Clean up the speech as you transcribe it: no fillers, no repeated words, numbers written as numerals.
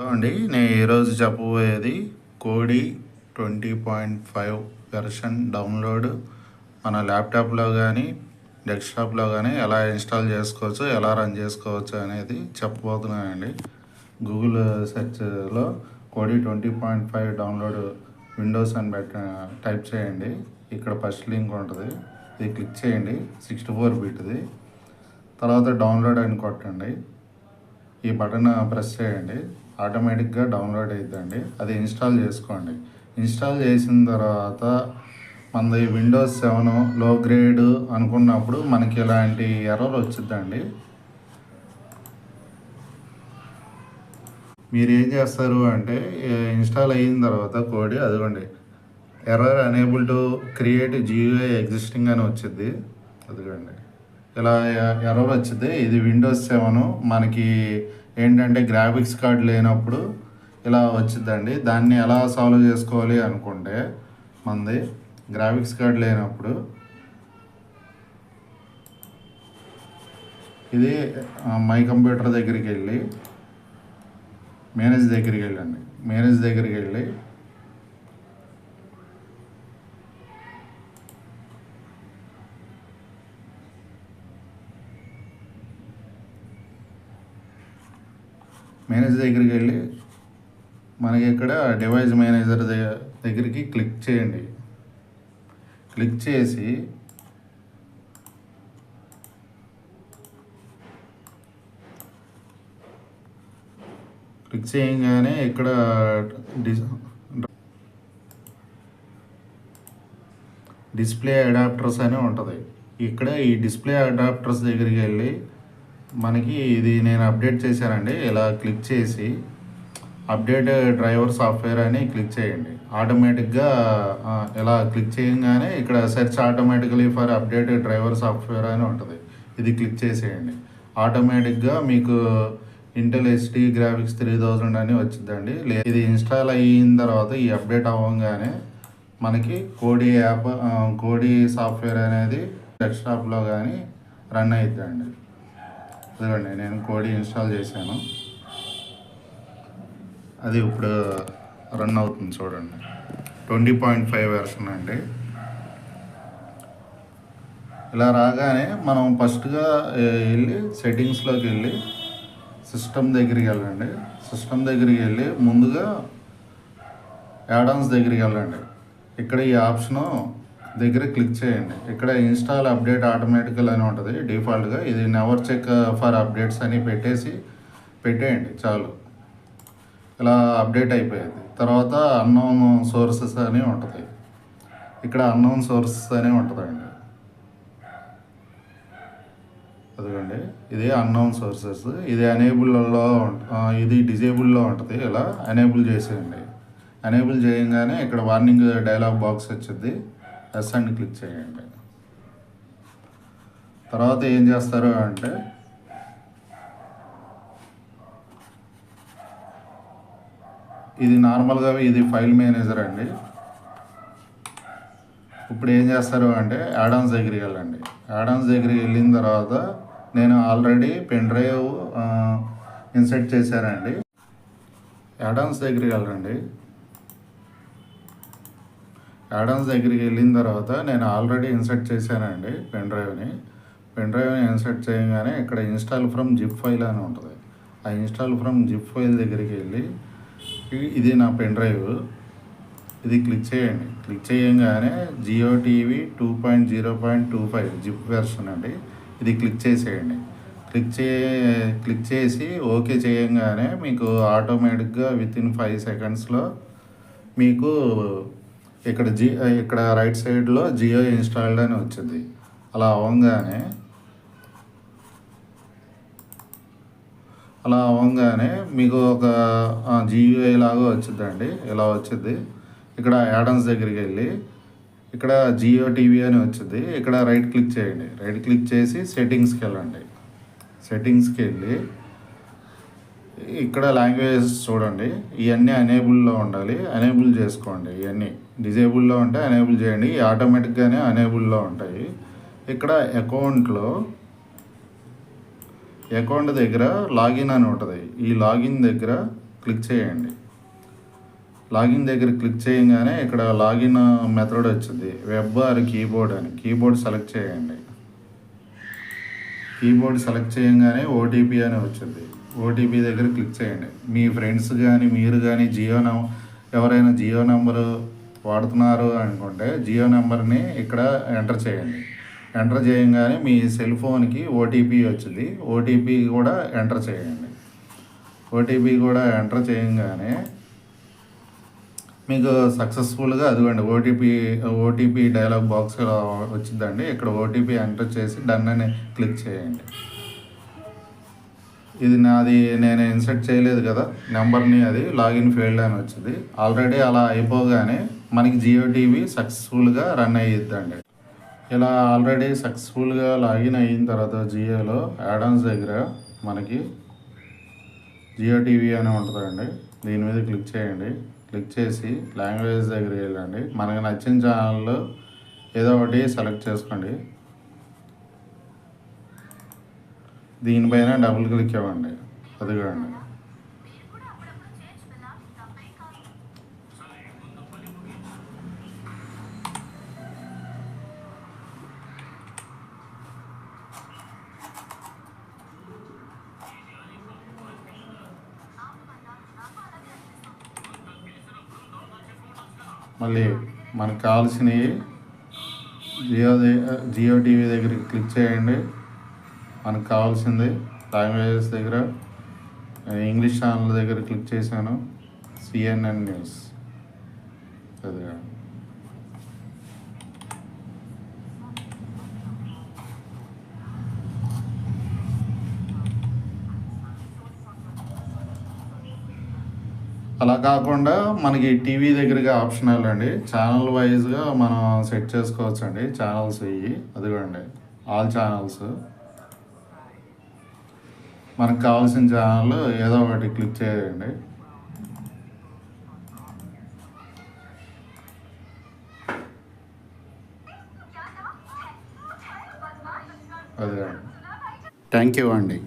అండి నేను ఈరోజు చెప్పబోయేది కోడి 20.5 వెర్షన్ డౌన్లోడ్ మన ల్యాప్టాప్లో కానీ డెస్క్టాప్లో కానీ ఎలా ఇన్స్టాల్ చేసుకోవచ్చు, ఎలా రన్ చేసుకోవచ్చు అనేది చెప్పబోతున్నానండి. గూగుల్ సెర్చ్లో కోడి 20.5 డౌన్లోడ్ విండోస్ అని టైప్ చేయండి. ఇక్కడ ఫస్ట్ లింక్ ఉంటుంది, ఇది క్లిక్ చేయండి. 64 బిట్ది. తర్వాత డౌన్లోడ్ అని కొట్టండి. ఈ బటన్ ప్రెస్ చేయండి, ఆటోమేటిక్గా డౌన్లోడ్ అవుతుందండి. అది ఇన్స్టాల్ చేసుకోండి. ఇన్స్టాల్ చేసిన తర్వాత మనది విండోస్ 7 లో గ్రేడ్ అనుకున్నప్పుడు మనకి ఇలాంటి ఎర్రర్ వచ్చిందండి. మీరు ఏం చేస్తారు అంటే ఇన్స్టాల్ అయిన తర్వాత కోడి అదిగోండి error unable to create GUI existing అని వచ్చింది. అదిగోండి ఇలా ఎర్రర్ వచ్చింది. ఇది విండోస్ 7 మనకి ఏంటంటే గ్రాఫిక్స్ కార్డ్ లేనప్పుడు ఇలా వచ్చిందండి. దాన్ని ఎలా సాల్వ్ చేసుకోవాలి అనుకుంటే మనది గ్రాఫిక్స్ కార్డ్ లేనప్పుడు ఇది మై కంప్యూటర్ దగ్గరికి వెళ్ళి మేనేజ్ దగ్గరికి వెళ్ళండి. మేనేజ్ దగ్గరికి వెళ్ళి మనకి ఇక్కడ డివైస్ మేనేజర్ దగ్గరికి క్లిక్ చేయండి. క్లిక్ చేసి చేయగానే ఇక్కడ డిస్ప్లే అడాప్టర్స్ అని ఉంటుంది. ఇక్కడ ఈ డిస్ప్లే అడాప్టర్స్ దగ్గరికి వెళ్ళి మనకి ఇది నేను అప్డేట్ చేశానండి. ఇలా క్లిక్ చేసి అప్డేట్ డ్రైవర్ సాఫ్ట్వేర్ అని క్లిక్ చేయండి. ఆటోమేటిక్గా ఇలా క్లిక్ చేయగానే ఇక్కడ search automatically for update driver software అని ఉంటుంది. ఇది క్లిక్ చేసేయండి. ఆటోమేటిక్గా మీకు ఇంటెల్ హెచ్డి గ్రాఫిక్స్ 3000 అని వచ్చిందండి. ఇది ఇన్స్టాల్ అయిన తర్వాత ఈ అప్డేట్ అవ్వగానే మనకి కోడి సాఫ్ట్వేర్ అనేది డెస్క్టాప్లో కానీ రన్ అవుతుందండి. అదిగోండి నేను కోడి ఇన్స్టాల్ చేశాను, అది ఇప్పుడు రన్ అవుతుంది చూడండి. 20.5 వెర్షన్ అండి. ఇలా రాగానే మనం ఫస్ట్గా వెళ్ళి సెట్టింగ్స్లోకి వెళ్ళి సిస్టమ్ దగ్గరికి వెళ్ళండి. సిస్టమ్ దగ్గరికి వెళ్ళి ముందుగా యాడాన్స్ దగ్గరికి వెళ్ళండి. ఇక్కడ ఈ ఆప్షను దగ్గర క్లిక్ చేయండి. ఇక్కడ ఇన్స్టాల్ అప్డేట్ ఆటోమేటికల్ అని ఉంటుంది డిఫాల్ట్గా. ఇది నెవర్ చెక్ ఫర్ అప్డేట్స్ అని పెట్టేయండి చాలు. ఇలా అప్డేట్ అయిపోయింది. తర్వాత అన్నోన్ సోర్సెస్ అని ఉంటుంది. ఇక్కడ అన్నోన్ సోర్సెస్ అని ఉంటుందండి. అదిగోండి ఇది అన్నోన్ సోర్సెస్. ఇది ఇది డిజేబుల్లో ఉంటుంది. ఇలా ఎనేబుల్ చేసేయండి. ఎనేబుల్ చేయగానే ఇక్కడ వార్నింగ్ డైలాగ్ బాక్స్ వచ్చింది. ఎస్ అని క్లిక్ చేయండి. తర్వాత ఏం చేస్తారు అంటే ఇది నార్మల్గా ఇది ఫైల్ మేనేజర్ అండి. ఇప్పుడు ఏం చేస్తారు అంటే యాడాన్స్ దగ్గరికి వెళ్ళండి. యాడాన్స్ దగ్గరికి వెళ్ళిన తర్వాత నేను ఆల్రెడీ పెన్ డ్రైవ్ ఇన్సర్ట్ చేశానండి. యాడాన్స్ దగ్గరికి వెళ్ళండి. యాడాన్స్ దగ్గరికి వెళ్ళిన తర్వాత నేను ఆల్రెడీ ఇన్సర్ట్ చేశానండి పెన్ డ్రైవ్ని ఇన్సర్ట్ చేయగానే ఇక్కడ ఇన్స్టాల్ ఫ్రమ్ జిప్ ఫైల్ అని ఉంటుంది. ఆ ఇన్స్టాల్ ఫ్రమ్ జిప్ ఫైల్ దగ్గరికి వెళ్ళి ఇది నా పెన్ డ్రైవ్, ఇది క్లిక్ చేయండి. క్లిక్ చేయగానే జియో టీవీ 2.0.25 జిప్ వెర్షన్ అండి. ఇది క్లిక్ చేసేయండి. క్లిక్ చేసి ఓకే చేయగానే మీకు ఆటోమేటిక్గా వితిన్ 5 సెకండ్స్లో మీకు ఇక్కడ రైట్ సైడ్లో జియో ఇన్స్టాల్డ్ అని వచ్చింది. అలా అవ్వగానే మీకు ఒక జియూఐ లాగా వచ్చిందండి. ఇలా వచ్చింది. ఇక్కడ యాడన్స్ దగ్గరికి వెళ్ళి ఇక్కడ జియో టీవీ అని వచ్చింది. ఇక్కడ రైట్ క్లిక్ చేయండి. రైట్ క్లిక్ చేసి సెట్టింగ్స్కి వెళ్ళండి. సెట్టింగ్స్కి వెళ్ళి ఇక్కడ లాంగ్వేజ్ చూడండి. ఇవన్నీ ఎనేబుల్లో ఉండాలి, ఎనేబుల్ చేసుకోండి. ఇవన్నీ డిజేబుల్లో ఉంటే ఎనేబుల్ చేయండి. ఆటోమేటిక్గానే ఎనేబుల్లో ఉంటాయి. ఇక్కడ అకౌంట్ దగ్గర లాగిన్ అని ఉంటుంది. ఈ లాగిన్ దగ్గర క్లిక్ చేయండి. లాగిన్ దగ్గర క్లిక్ చేయగానే ఇక్కడ లాగిన్ మెథడ్ వచ్చింది. వెబ్ ఆర్ కీబోర్డ్ అని. కీబోర్డ్ సెలెక్ట్ చేయండి. కీబోర్డ్ సెలెక్ట్ చేయగానే ఓటీపీ అని వచ్చింది. ఓటీపీ దగ్గర క్లిక్ చేయండి. మీ ఫ్రెండ్స్ కానీ మీరు కానీ ఎవరైనా జియో నెంబరు వాడుతున్నారు అనుకుంటే జియో నెంబర్ని ఇక్కడ ఎంటర్ చేయండి. ఎంటర్ చేయగానే మీ సెల్ ఫోన్కి ఓటీపీ వచ్చింది. ఓటీపీ కూడా ఎంటర్ చేయండి. ఓటీపీ కూడా ఎంటర్ చేయగానే మీకు సక్సెస్ఫుల్గా అదిగోండి ఓటీపీ డైలాగ్ బాక్స్ వచ్చిందండి. ఇక్కడ ఓటీపీ ఎంటర్ చేసి డన్ అని క్లిక్ చేయండి. ఇది నాది నేను ఇన్సర్ట్ చేయలేదు కదా నెంబర్ని, అది లాగిన్ ఫెయిల్డ్ అని వచ్చింది. ఆల్రెడీ అలా అయిపోగానే మనకి జియో టీవీ సక్సెస్ఫుల్గా రన్ అయ్యిద్దండి. ఇలా ఆల్రెడీ సక్సెస్ఫుల్గా లాగిన్ అయిన తర్వాత జియోలో యాడాన్స్ దగ్గర మనకి జియో టీవీ అని ఉంటుందండి. దీని మీద క్లిక్ చేయండి. క్లిక్ చేసి లాంగ్వేజ్ దగ్గరికి వెళ్ళండి. మనకు నచ్చిన ఛానల్లో ఏదో ఒకటి సెలెక్ట్ చేసుకోండి. దీనిపైన డబుల్ క్లిక్ ఇవ్వండి. అదిగోండి. మళ్ళీ మనకు కావాల్సినవి జియో టీవీ దగ్గరికి క్లిక్ చేయండి. మనకు కావాల్సింది లాంగ్వేజెస్ దగ్గర ఇంగ్లీష్ ఛానల్ దగ్గర క్లిక్ చేశాను. CNN news. అదిగా అలా కాకుండా మనకి టీవీ దగ్గరగా ఆప్షనల్ అండి. ఛానల్ వైజ్గా మనం సెట్ చేసుకోవచ్చు అండి. ఛానల్స్ ఇవి అదిగోండి, ఆల్ ఛానల్స్. మనకు కావాల్సిన ఛానల్ ఏదో ఒకటి క్లిక్ చేయండి. అదే. థ్యాంక్ యూ అండి.